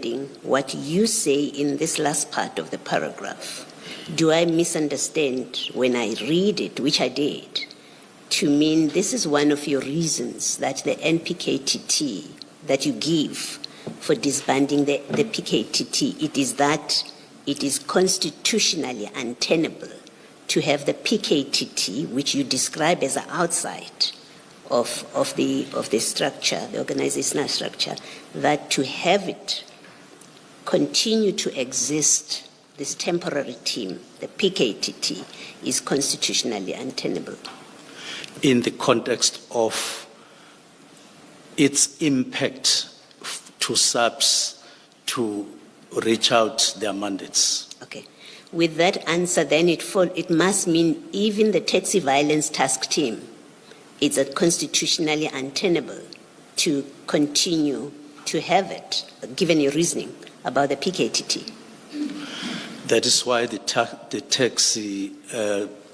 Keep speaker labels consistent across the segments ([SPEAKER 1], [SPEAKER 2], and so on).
[SPEAKER 1] understanding what you say in this last part of the paragraph, do I misunderstand when I read it, which I did, to mean this is one of your reasons that the NPKTT that you give for disbanding the PKTT, it is that it is constitutionally untenable to have the PKTT, which you describe as outside of the structure, the organizational structure, that to have it continue to exist, this temporary team, the PKTT, is constitutionally untenable.
[SPEAKER 2] In the context of its impact to SAPS to reach out their mandates.
[SPEAKER 1] Okay. With that answer, then it must mean even the taxi violence task team is constitutionally untenable to continue to have it, given your reasoning about the PKTT.
[SPEAKER 2] That is why the taxi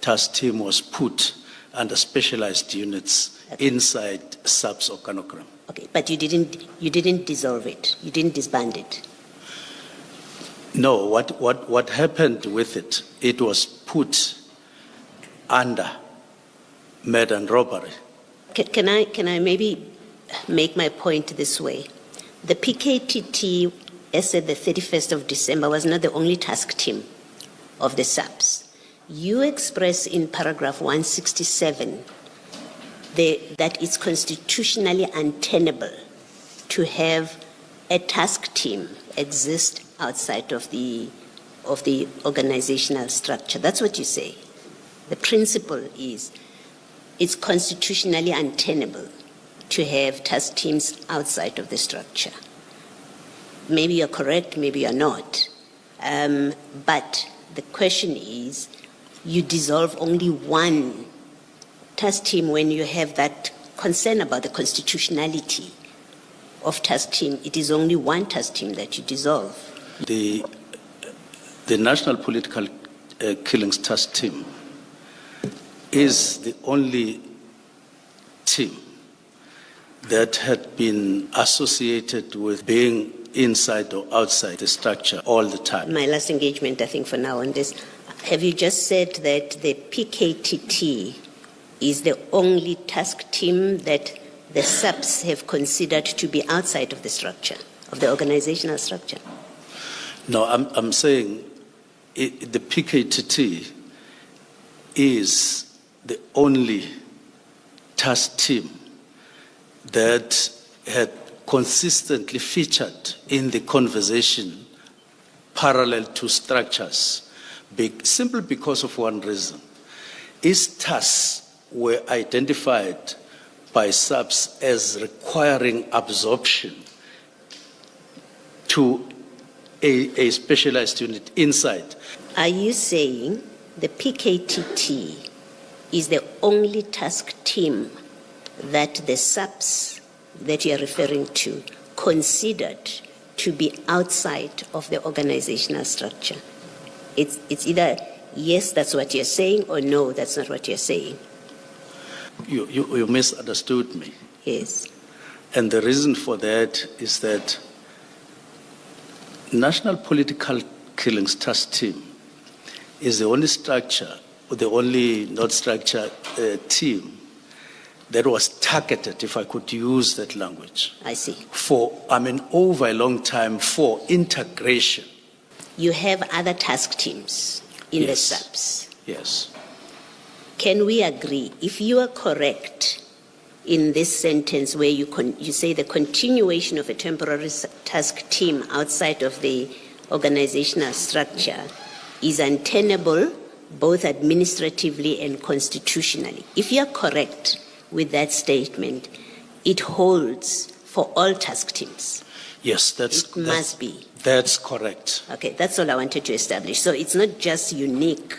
[SPEAKER 2] task team was put under specialized units inside SAPS organogram.
[SPEAKER 1] Okay, but you didn't dissolve it. You didn't disband it.
[SPEAKER 2] No, what happened with it? It was put under murder and robbery.
[SPEAKER 1] Can I maybe make my point this way? The PKTT, as at the 31st of December, was not the only task team of the SAPS. You express in paragraph 167 that it's constitutionally untenable to have a task team exist outside of the organizational structure. That's what you say. The principle is it's constitutionally untenable to have task teams outside of the structure. Maybe you're correct, maybe you're not. But the question is, you dissolve only one task team when you have that concern about the constitutionality of task team. It is only one task team that you dissolve.
[SPEAKER 2] The National Political Killings Task Team is the only team that had been associated with being inside or outside the structure all the time.
[SPEAKER 1] My last engagement, I think, for now on this, have you just said that the PKTT is the only task team that the SAPS have considered to be outside of the structure, of the organizational structure?
[SPEAKER 2] No, I'm saying the PKTT is the only task team that had consistently featured in the conversation parallel to structures, simply because of one reason. Its tasks were identified by SAPS as requiring absorption to a specialized unit inside.
[SPEAKER 1] Are you saying the PKTT is the only task team that the SAPS that you are referring to considered to be outside of the organizational structure? It's either yes, that's what you're saying, or no, that's not what you're saying.
[SPEAKER 2] You misunderstood me.
[SPEAKER 1] Yes.
[SPEAKER 2] And the reason for that is that National Political Killings Task Team is the only structure, or the only team that was targeted, if I could use that language.
[SPEAKER 1] I see.
[SPEAKER 2] Over a long time for integration.
[SPEAKER 1] You have other task teams in
[SPEAKER 2] Yes.
[SPEAKER 1] the SAPS.
[SPEAKER 2] Yes.
[SPEAKER 1] Can we agree, if you are correct in this sentence where you say the continuation of a temporary task team outside of the organizational structure is untenable both administratively and constitutionally? If you are correct with that statement, it holds for all task teams.
[SPEAKER 2] Yes,
[SPEAKER 1] It must be.
[SPEAKER 2] That's correct.
[SPEAKER 1] Okay, that's all I wanted to establish. So it's not just unique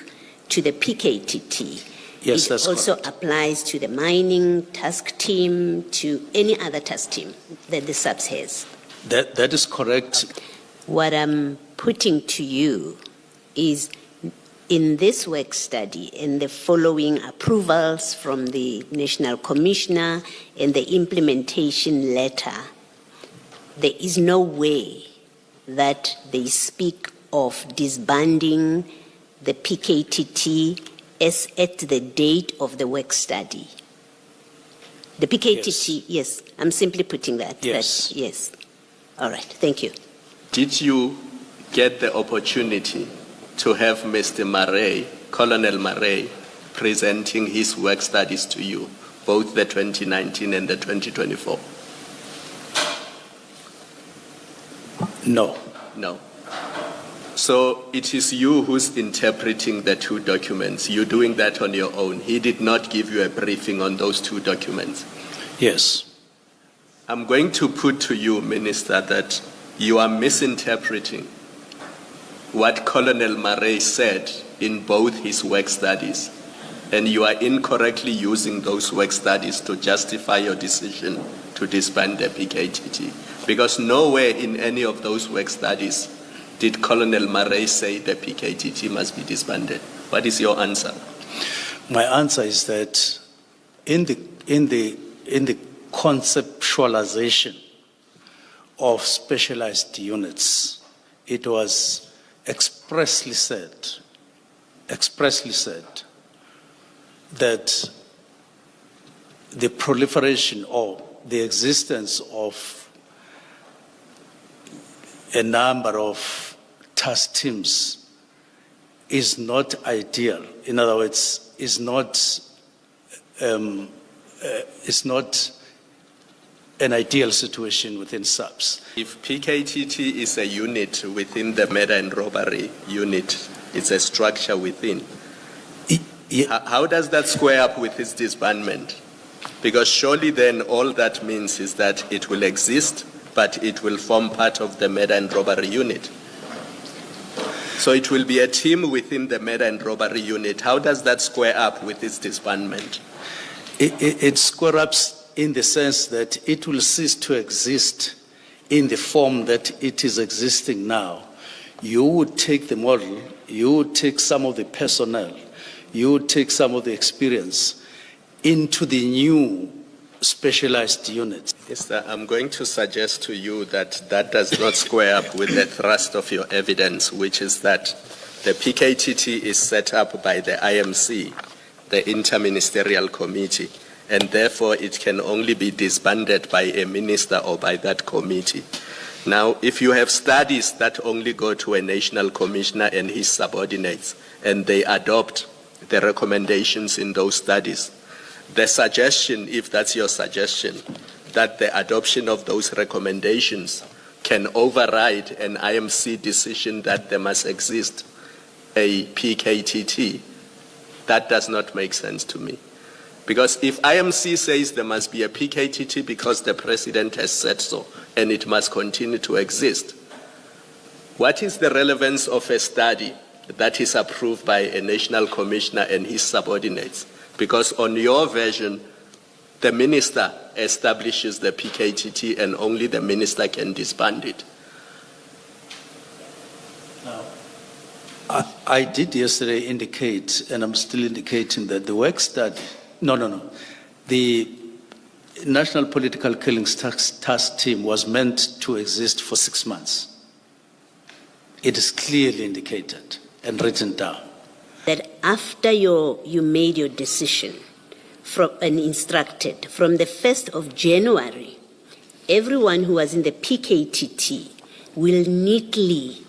[SPEAKER 1] to the PKTT.
[SPEAKER 2] Yes,
[SPEAKER 1] it
[SPEAKER 2] that's
[SPEAKER 1] also
[SPEAKER 2] correct.
[SPEAKER 1] applies to the mining task team, to any other task team that the SAPS has.
[SPEAKER 2] That is correct.
[SPEAKER 1] What I'm putting to you is, in this work study and the following approvals from the National Commissioner and the implementation letter, there is no way that they speak of disbanding the PKTT as at the date of the work study. The PKTT, yes, I'm simply putting that.
[SPEAKER 2] Yes.
[SPEAKER 1] Yes. All right, thank you.
[SPEAKER 3] Did you get the opportunity to have Mr. Murray, Colonel Murray, presenting his work studies to you, both the 2019 and the 2024?
[SPEAKER 2] No.
[SPEAKER 3] No. So it is you who's interpreting the two documents. You're doing that on your own. He did not give you a briefing on those two documents.
[SPEAKER 2] Yes.
[SPEAKER 3] I'm going to put to you, Minister, that you are misinterpreting what Colonel Murray said in both his work studies, and you are incorrectly using those work studies to justify your decision to disband the PKTT. Because nowhere in any of those work studies did Colonel Murray say the PKTT must be disbanded. What is your answer?
[SPEAKER 2] My answer is that in the conceptualization of specialized units, it was expressly said that the proliferation or the existence of a number of task teams is not ideal. In other words, is not an ideal situation within SAPS.
[SPEAKER 3] If PKTT is a unit within the murder and robbery unit, it's a structure within. How does that square up with its disbandment? Because surely then all that means is that it will exist, but it will form part of the murder and robbery unit. So it will be a team within the murder and robbery unit. How does that square up with its disbandment?
[SPEAKER 2] It square ups in the sense that it will cease to exist in the form that it is existing now. You would take the model, you would take some of the personnel, you would take some of the experience into the new specialized units.
[SPEAKER 3] Mister, I'm going to suggest to you that that does not square up with the thrust of your evidence, which is that the PKTT is set up by the IMC, the Interministerial Committee, and therefore it can only be disbanded by a minister or by that committee. Now, if you have studies that only go to a national commissioner and his subordinates, and they adopt the recommendations in those studies, the suggestion, if that's your suggestion, that the adoption of those recommendations can override an IMC decision that there must exist a PKTT, that does not make sense to me. Because if IMC says there must be a PKTT because the president has said so, and it must continue to exist, what is the relevance of a study that is approved by a national commissioner and his subordinates? Because on your version, the minister establishes the PKTT and only the minister can disband it.
[SPEAKER 2] I did yesterday indicate, and I'm still indicating, that the work study, the National Political Killings Task Team was meant to exist for 6 months. It is clearly indicated and written down.
[SPEAKER 1] That after you made your decision and instructed, from the 1st of January, everyone who was in the PKTT will neatly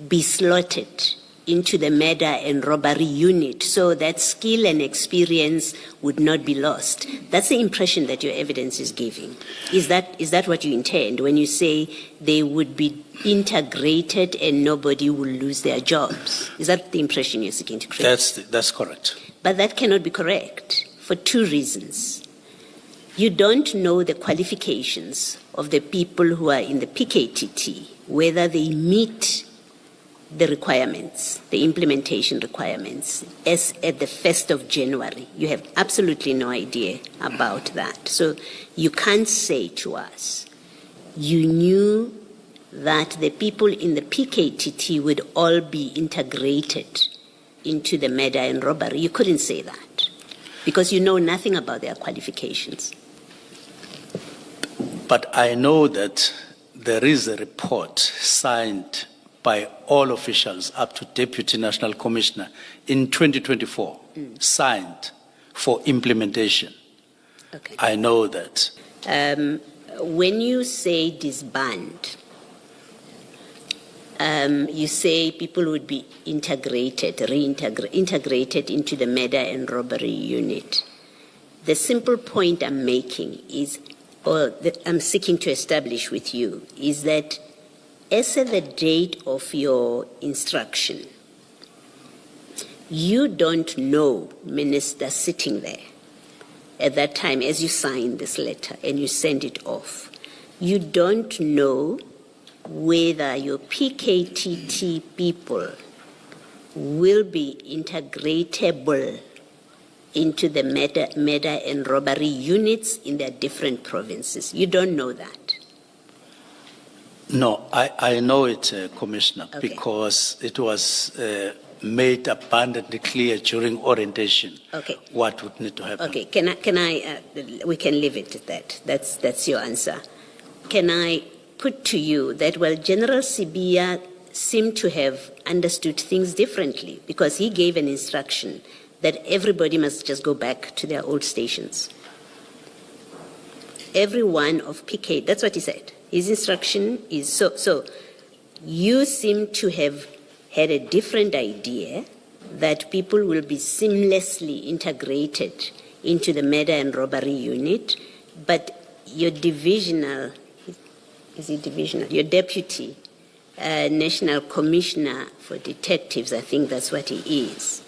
[SPEAKER 1] be slotted into the murder and robbery unit so that skill and experience would not be lost. That's the impression that your evidence is giving. Is that what you intend when you say they would be integrated and nobody will lose their jobs? Is that the impression you're seeking to create?
[SPEAKER 2] That's correct.
[SPEAKER 1] But that cannot be correct for 2 reasons. You don't know the qualifications of the people who are in the PKTT, whether they meet the requirements, the implementation requirements, as at the 1st of January. You have absolutely no idea about that. So you can't say to us, you knew that the people in the PKTT would all be integrated into the murder and robbery. You couldn't say that because you know nothing about their qualifications.
[SPEAKER 2] But I know that there is a report signed by all officials up to Deputy National Commissioner in 2024, signed for implementation.
[SPEAKER 1] Okay.
[SPEAKER 2] I know that.
[SPEAKER 1] When you say disband, you say people would be integrated into the murder and robbery unit. The simple point I'm making is, or that I'm seeking to establish with you, is that as at the date of your instruction, you don't know, Minister, sitting there at that time as you sign this letter and you send it off, you don't know whether your PKTT people will be integratable into the murder and robbery units in their different provinces. You don't know that.
[SPEAKER 2] No, I know it, Commissioner,
[SPEAKER 1] Okay.
[SPEAKER 2] because it was made abundantly clear during orientation
[SPEAKER 1] Okay.
[SPEAKER 2] what would need to happen.
[SPEAKER 1] Okay, we can leave it at that. That's your answer. Can I put to you that, well, General Sibiya seemed to have understood things differently because he gave an instruction that everybody must just go back to their old stations. Every one of PK, that's what he said. His instruction is so you seem to have had a different idea that people will be seamlessly integrated into the murder and robbery unit, but your divisional, your deputy national commissioner for detectives, I think that's what he is.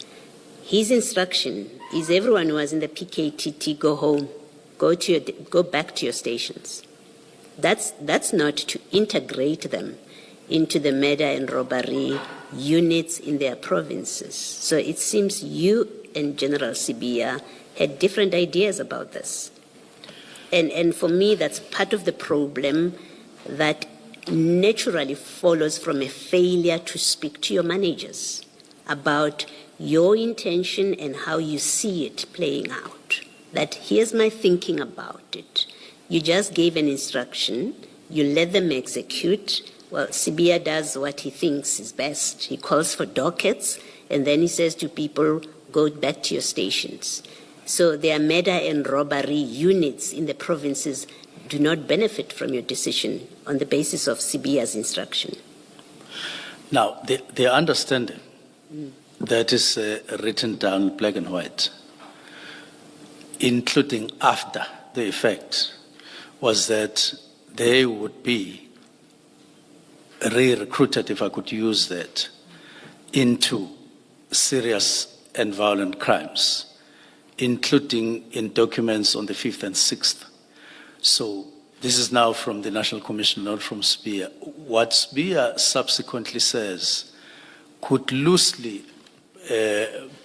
[SPEAKER 1] His instruction is everyone who was in the PKTT, go home, go back to your stations. That's not to integrate them into the murder and robbery units in their provinces. So it seems you and General Sibiya had different ideas about this. And for me, that's part of the problem that naturally follows from a failure to speak to your managers about your intention and how you see it playing out. That here's my thinking about it. You just gave an instruction, you let them execute. Well, Sibiya does what he thinks is best. He calls for dockets, and then he says to people, go back to your stations. So their murder and robbery units in the provinces do not benefit from your decision on the basis of Sibiya's instruction.
[SPEAKER 2] Now, the understanding that is written down black and white, including after the effect, was that they would be re-recruited, if I could use that, into serious and violent crimes, including in documents on the 5th and 6th. So this is now from the National Commission, not from Sibiya. What Sibiya subsequently says could loosely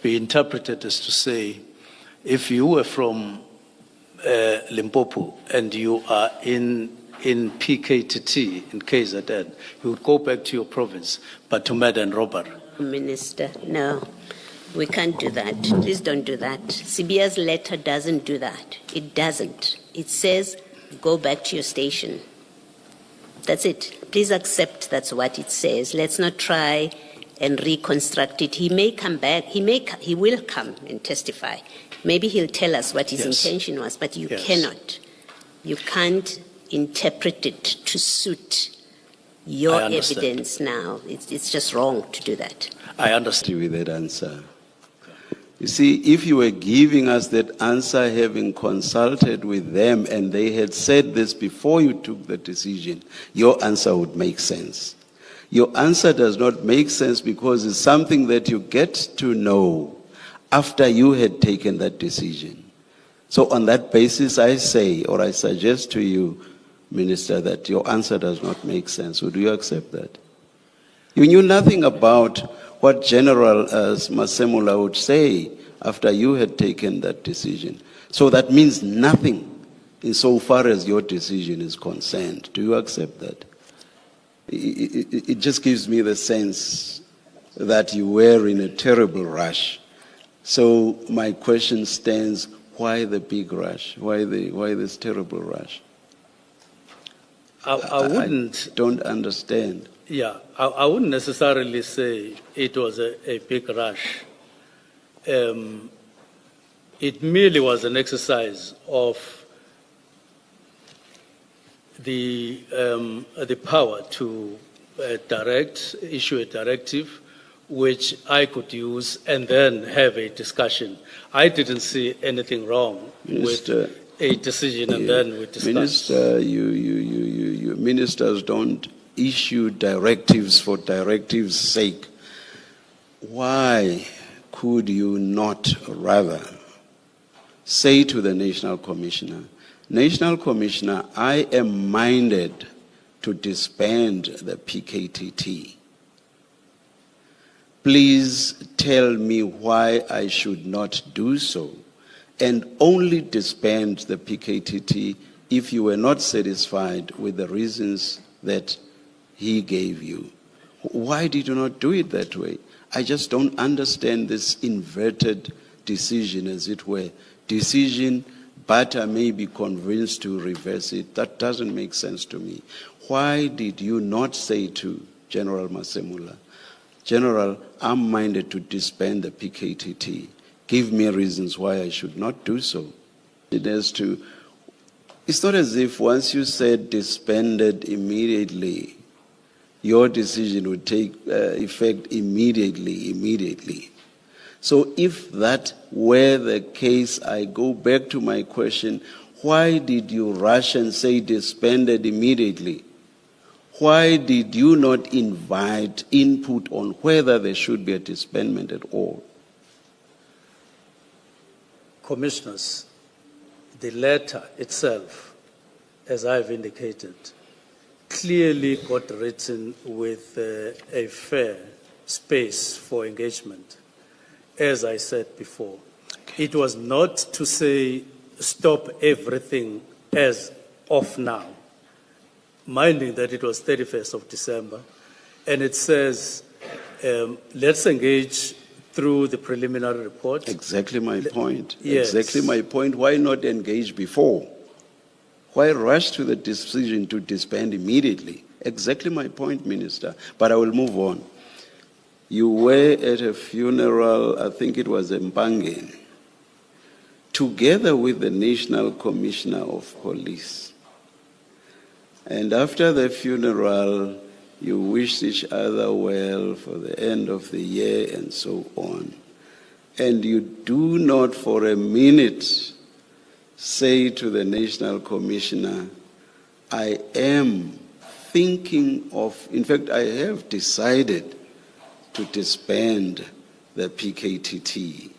[SPEAKER 2] be interpreted as to say, if you were from Limpopo and you are in PKTT, in KZN, you would go back to your province, but to murder and robbery.
[SPEAKER 1] Minister, no, we can't do that. Please don't do that. Sibiya's letter doesn't do that. It doesn't. It says, go back to your station. That's it. Please accept that's what it says. Let's not try and reconstruct it. He may come back. He will come and testify. Maybe he'll tell us what his intention was, but you cannot. You can't interpret it to suit your evidence now. It's just wrong to do that.
[SPEAKER 2] I understand.
[SPEAKER 4] With that answer. You see, if you were giving us that answer having consulted with them and they had said this before you took the decision, your answer would make sense. Your answer does not make sense because it's something that you get to know after you had taken that decision. So on that basis, I say, or I suggest to you, Minister, that your answer does not make sense. Would you accept that? You knew nothing about what General Masemula would say after you had taken that decision. So that means nothing insofar as your decision is concerned. Do you accept that? It just gives me the sense that you were in a terrible rush. So my question stands, why the big rush? Why this terrible rush?
[SPEAKER 2] I wouldn't.
[SPEAKER 4] Don't understand.
[SPEAKER 2] Yeah, I wouldn't necessarily say it was a big rush. It merely was an exercise of the power to issue a directive, which I could use and then have a discussion. I didn't see anything wrong
[SPEAKER 4] Minister,
[SPEAKER 2] with a decision and then we discuss.
[SPEAKER 4] Minister, ministers don't issue directives for directives' sake. Why could you not rather say to the National Commissioner, I am minded to disband the PKTT. Please tell me why I should not do so, and only disband the PKTT if you were not satisfied with the reasons that he gave you. Why did you not do it that way? I just don't understand this inverted decision, as it were. Decision, but I may be convinced to reverse it. That doesn't make sense to me. Why did you not say to General Masemula, General, I'm minded to disband the PKTT. Give me reasons why I should not do so. It's not as if once you said disbanded immediately, your decision would take effect immediately. So if that were the case, I go back to my question, why did you rush and say disbanded immediately? Why did you not invite input on whether there should be a disbandment at all?
[SPEAKER 2] Commissioners, the letter itself, as I've indicated, clearly got written with a fair space for engagement. As I said before, it was not to say stop everything as of now, minding that it was 31st of December, and it says let's engage through the preliminary report.
[SPEAKER 4] Exactly my point.
[SPEAKER 2] Yes.
[SPEAKER 4] Exactly my point. Why not engage before? Why rush to the decision to disband immediately? Exactly my point, Minister. But I will move on. You were at a funeral, I think it was in Mpangen, together with the National Commissioner of Police. And after the funeral, you wished each other well for the end of the year and so on. And you do not for a minute say to the National Commissioner, I am thinking of, in fact, I have decided to disband the PKTT.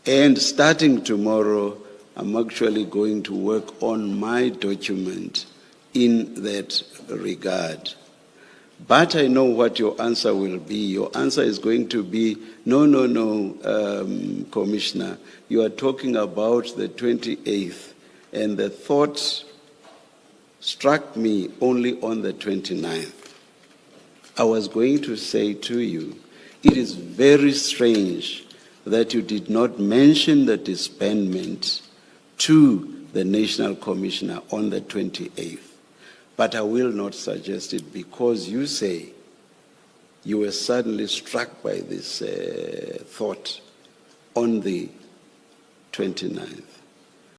[SPEAKER 4] And starting tomorrow, I'm actually going to work on my document in that regard. But I know what your answer will be. Your answer is going to be, no, Commissioner. You are talking about the 28th, and the thought struck me only on the 29th. I was going to say to you, it is very strange that you did not mention the disbandment to the National Commissioner on the 28th. But I will not suggest it because you say you were suddenly struck by this thought on the 29th.